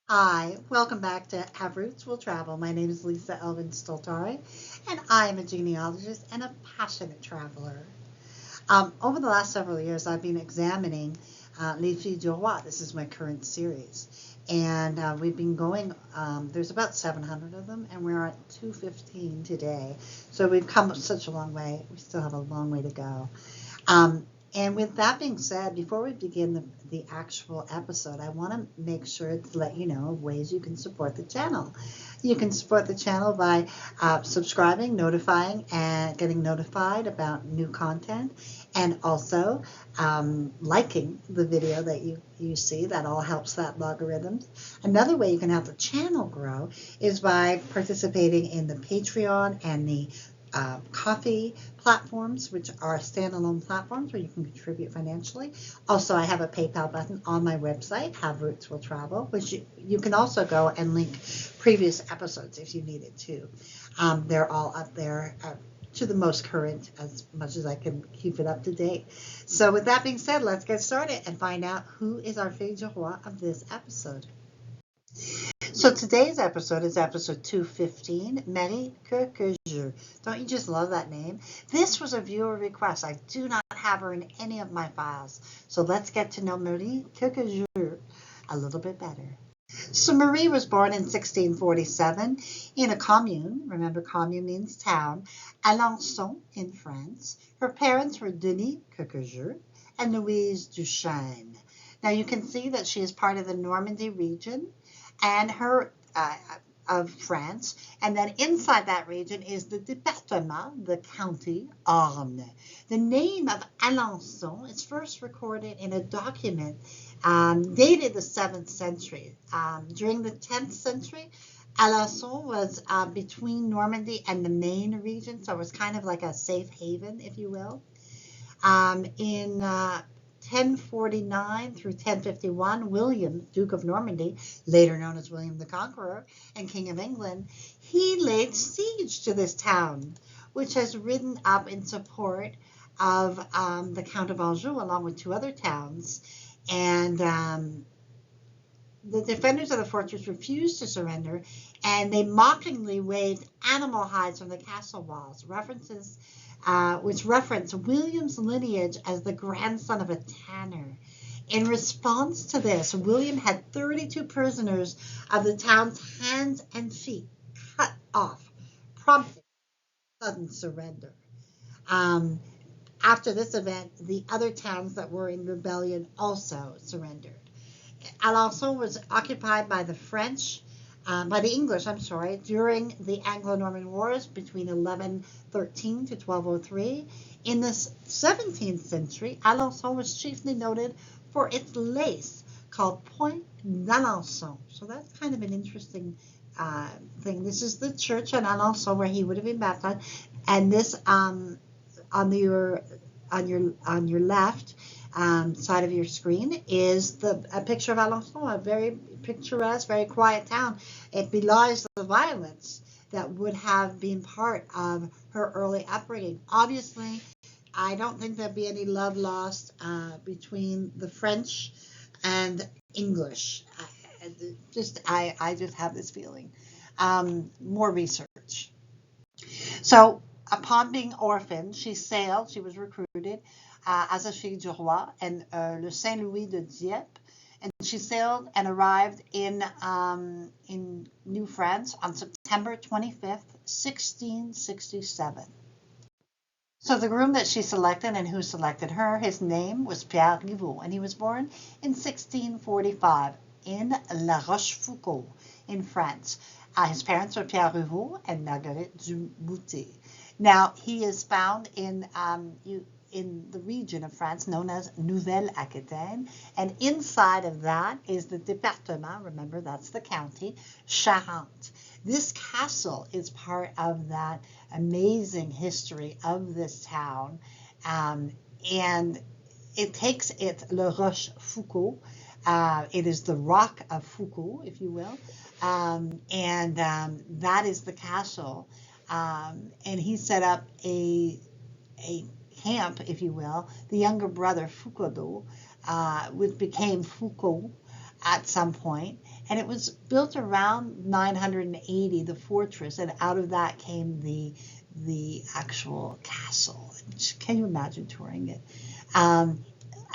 Hi, welcome back to Have Roots Will Travel. My name is Lisa Elvin Stoltari, and I am a genealogist and a passionate traveler. Over the last several years, I've been examining Les Filles du Roi. This is my current series. And we've been going, there's about 700 of them, and we're at 215 today. So we've come such a long way. We still have a long way to go. Um, and with that being said, before we begin the actual episode, I want to make sure to let you know of ways you can support the channel. You can support the channel by subscribing, notifying, and getting notified about new content, and also liking the video that you see. That all helps that logarithm. Another way you can help the channel grow is by participating in the Patreon and the coffee platforms, which are standalone platforms where you can contribute financially. Also, I have a PayPal button on my website, Have Roots Will Travel, which you can also go and link previous episodes if you needed to. They're all up there to the most current, as much as I can keep it up to date. So with that being said, let's get started and find out who is our fille du roi of this episode. So today's episode is episode 215, Marie QueQuejeu. Don't you just love that name? This was a viewer request. I do not have her in any of my files. So let's get to know Marie QueQuejeu a little bit better. So Marie was born in 1647 in a commune. Remember, commune means town. Alençon in France. Her parents were Denis QueQuejeu and Louise Duchesne. Now you can see that she is part of the Normandy region and her of France, and then inside that region is the département, the county, Orne. The name of Alençon is first recorded in a document dated the 7th century. During the 10th century, Alençon was between Normandy and the Maine region, so it was kind of like a safe haven, if you will. In 1049 through 1051, William, Duke of Normandy, later known as William the Conqueror and King of England, he laid siege to this town, which has ridden up in support of the Count of Anjou, along with two other towns. And the defenders of the fortress refused to surrender, and they mockingly waved animal hides from the castle walls, which reference William's lineage as the grandson of a tanner. In response to this, William had 32 prisoners of the town's hands and feet cut off, prompting sudden surrender. After this event, the other towns that were in rebellion also surrendered. Alençon was occupied by the English, during the Anglo-Norman Wars between 1113 to 1203. In the 17th century, Alençon was chiefly noted for its lace called Point d'Alençon. So that's kind of an interesting thing. This is the church in Alençon where he would have been baptized, and this on your left side of your screen is a picture of Alençon, a very picturesque, very quiet town. It belies the violence that would have been part of her early upbringing. Obviously, I don't think there'd be any love lost between the French and English. I just have this feeling. More research. So upon being orphaned, she was recruited as a fille du roi and le Saint-Louis de Dieppe. And she sailed and arrived in New France on September 25th, 1667. So the groom that she selected and who selected her, his name was Pierre Rivaux, and he was born in 1645 in La Rochefoucauld in France. His parents were Pierre Rivaux and Marguerite Dubouté. Now, he is found in the region of France known as Nouvelle-Aquitaine, and inside of that is the département, remember that's the county, Charente. This castle is part of that amazing history of this town, and it takes it Le Rochefoucauld. It is the Rock of Foucault, if you will, and that is the castle. And he set up a camp, if you will. The younger brother, Foucault, which became Foucault at some point, And it was built around 980, the fortress, and out of that came the actual castle. Can you imagine touring it? Um,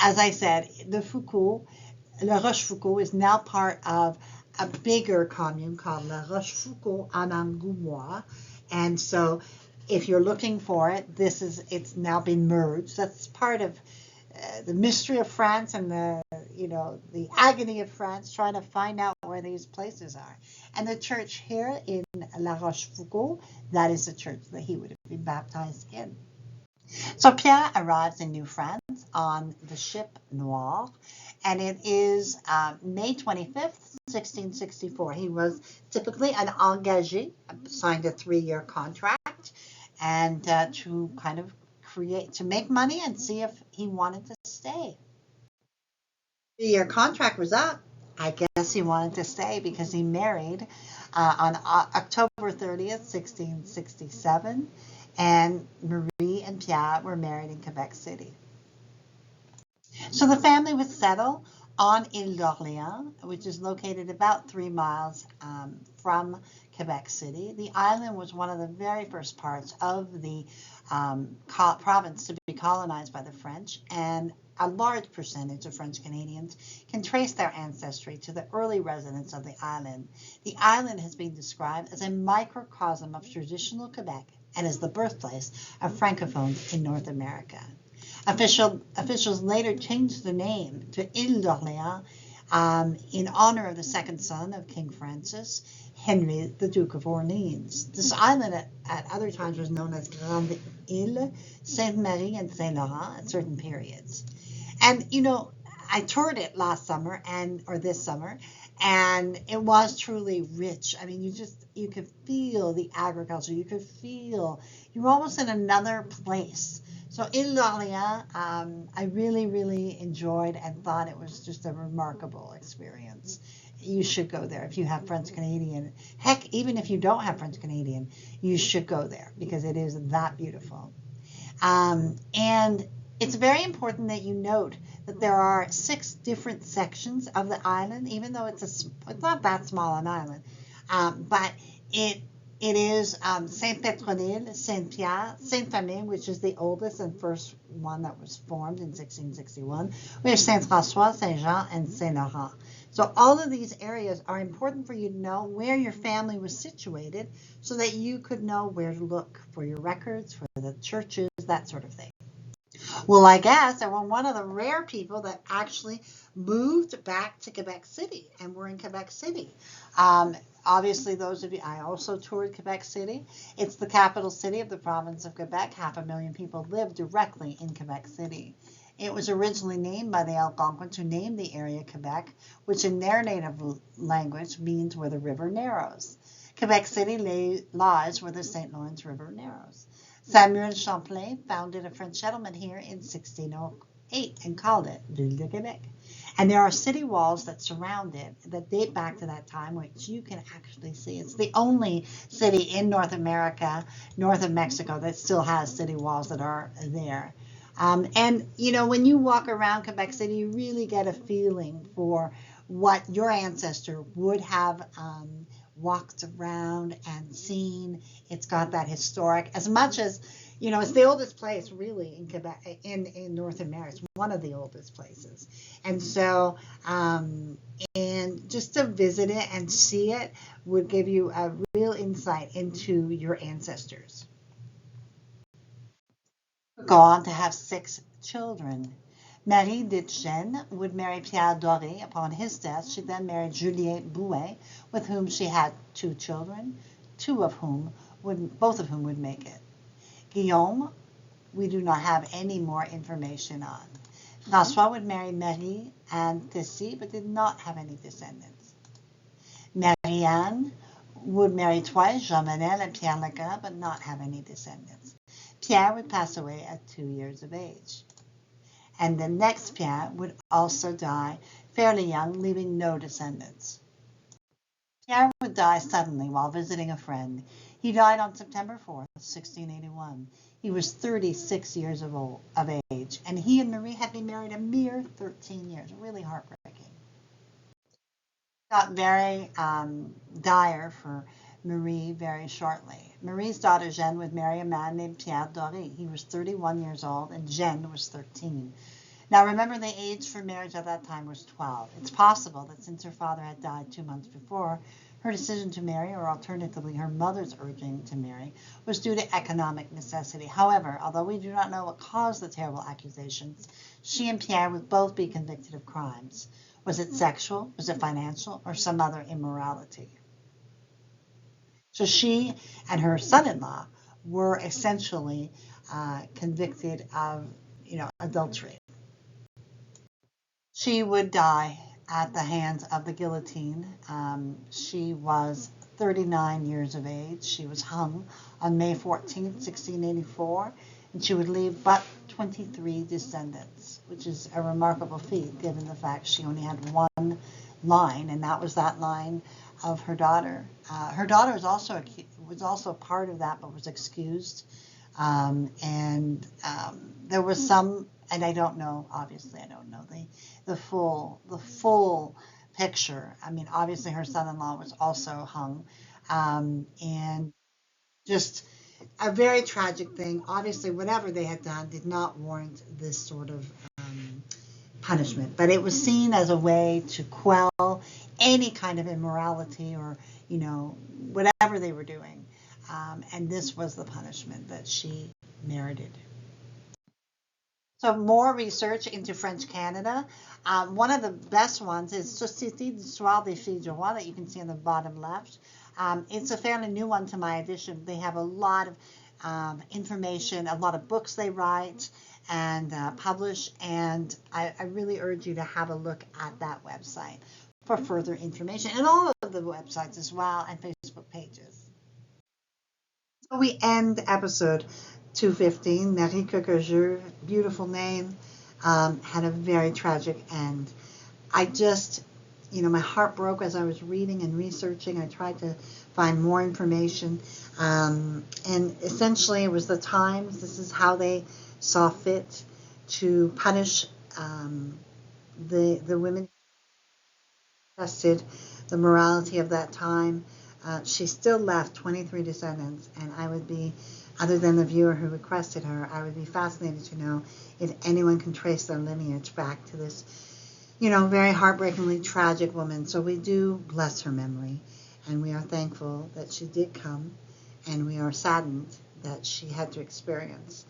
as I said, Le Rochefoucauld is now part of a bigger commune called La Rochefoucauld en Angoumois. And so if you're looking for it, it's now been merged. That's part of the mystery of France and the agony of France trying to find out where these places are. And the church here in La Rochefoucauld, that is the church that he would have been baptized in. So Pierre arrives in New France on the ship Noir, and it is May 25th, 1664. He was typically an engagé, signed a 3-year contract, and to kind of to make money and see if he wanted to stay. The 3-year contract was up. I guess he wanted to stay because he married on October 30th, 1667, and Marie and Pierre were married in Quebec City. So the family would settle on Ile d'Orléans, which is located about 3 miles from Quebec City. The island was one of the very first parts of the province to be colonized by the French, and a large percentage of French Canadians can trace their ancestry to the early residents of the island. The island has been described as a microcosm of traditional Quebec and is the birthplace of Francophones in North America. Officials later changed the name to Ile d'Orléans in honor of the second son of King Francis, Henry, the Duke of Orleans. This island at other times was known as Grande Ile, Sainte Marie, and Saint Laurent at certain periods. And, I toured it last summer or this summer, and it was truly rich. I mean, you could feel the agriculture. You could feel you're almost in another place. So Ile d'Orléans, I really, really enjoyed and thought it was just a remarkable experience. You should go there if you have French Canadian. Heck, even if you don't have French Canadian, you should go there because it is that beautiful. And it's very important that you note that there are 6 different sections of the island, even though it's not that small an island, but it is Saint-Pétronille, Saint-Pierre, Saint-Famille, which is the oldest and first one that was formed in 1661. We have Saint-François, Saint-Jean, and Saint-Laurent. So all of these areas are important for you to know where your family was situated so that you could know where to look for your records, for the churches, that sort of thing. Well, I guess I was one of the rare people that actually moved back to Quebec City and were in Quebec City. Obviously, those of you, I also toured Quebec City. It's the capital city of the province of Quebec. 500,000 people live directly in Quebec City. It was originally named by the Algonquins who named the area Quebec, which in their native language means where the river narrows. Quebec City lies where the St. Lawrence River narrows. Samuel Champlain founded a French settlement here in 1608 and called it Ville de Québec. And there are city walls that surround it that date back to that time, which you can actually see. It's the only city in North America, north of Mexico, that still has city walls that are there. And, when you walk around Quebec City, you really get a feeling for what your ancestor would have walked around and seen. It's got that historic, as much as, it's the oldest place really in Quebec, in North America. It's one of the oldest places. And so, and just to visit it and see it would give you a real insight into your ancestors. Go on to have 6 children. Marie d'Etienne would marry Pierre Doré upon his death. She then married Julien Bouet, with whom she had 2 children, both of whom would make it. Guillaume, we do not have any more information on. François would marry Marie Anne Tessy, but did not have any descendants. Marie-Anne would marry twice, Jean Manel and Pierre Legrand, but not have any descendants. Pierre would pass away at 2 years of age. And the next Pierre would also die fairly young, leaving no descendants. Pierre would die suddenly while visiting a friend. He died on September 4th, 1681. He was 36 years of age, and he and Marie had been married a mere 13 years. Really heartbreaking. got very dire for Marie very shortly. Marie's daughter Jeanne would marry a man named Pierre Dory. He was 31 years old and Jeanne was 13. Now remember, the age for marriage at that time was 12. It's possible that since her father had died 2 months before, her decision to marry, or alternatively her mother's urging to marry, was due to economic necessity. However, although we do not know what caused the terrible accusations, she and Pierre would both be convicted of crimes. Was it sexual, was it financial, or some other immorality? So she and her son-in-law were essentially convicted of, adultery. She would die at the hands of the guillotine. She was 39 years of age. She was hung on May 14th, 1684, and she would leave but 23 descendants, which is a remarkable feat given the fact she only had one line, and that was that line of her daughter. Her daughter was also part of that, but was excused. And there was some, and I don't know. Obviously, I don't know the full picture. I mean, obviously, her son-in-law was also hung, and just a very tragic thing. Obviously, whatever they had done did not warrant this sort of punishment, but it was seen as a way to quell any kind of immorality or, whatever they were doing. And this was the punishment that she merited. So more research into French Canada. One of the best ones is Société d'Histoire des Filles du Roi that you can see on the bottom left. It's a fairly new one to my edition. They have a lot of information, a lot of books they write and publish, and I really urge you to have a look at that website for further information, and all of the websites as well, and Facebook pages. So we end episode 215. Marie QueQuejeu, beautiful name, had a very tragic end. I just, my heart broke as I was reading and researching. I tried to find more information. And essentially it was the times, this is how they saw fit to punish the women who tested the morality of that time. She still left 23 descendants, and I would be, other than the viewer who requested her, I would be fascinated to know if anyone can trace their lineage back to this, very heartbreakingly tragic woman. So we do bless her memory, and we are thankful that she did come, and we are saddened that she had to experience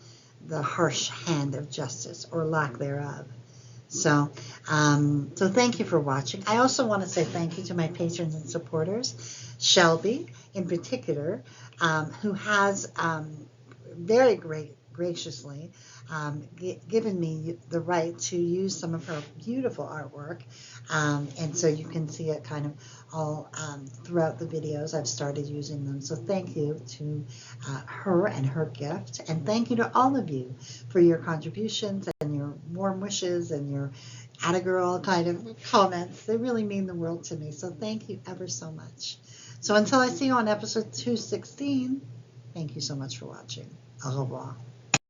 the harsh hand of justice, or lack thereof. So thank you for watching. I also want to say thank you to my patrons and supporters, Shelby in particular, who has very graciously given me the right to use some of her beautiful artwork, and so you can see it kind of all throughout the videos. I've started using them, so thank you to her and her gift, and thank you to all of you for your contributions and your warm wishes and your atta girl kind of comments. They really mean the world to me, so thank you ever so much. So until I see you on episode 216, thank you so much for watching. Au revoir.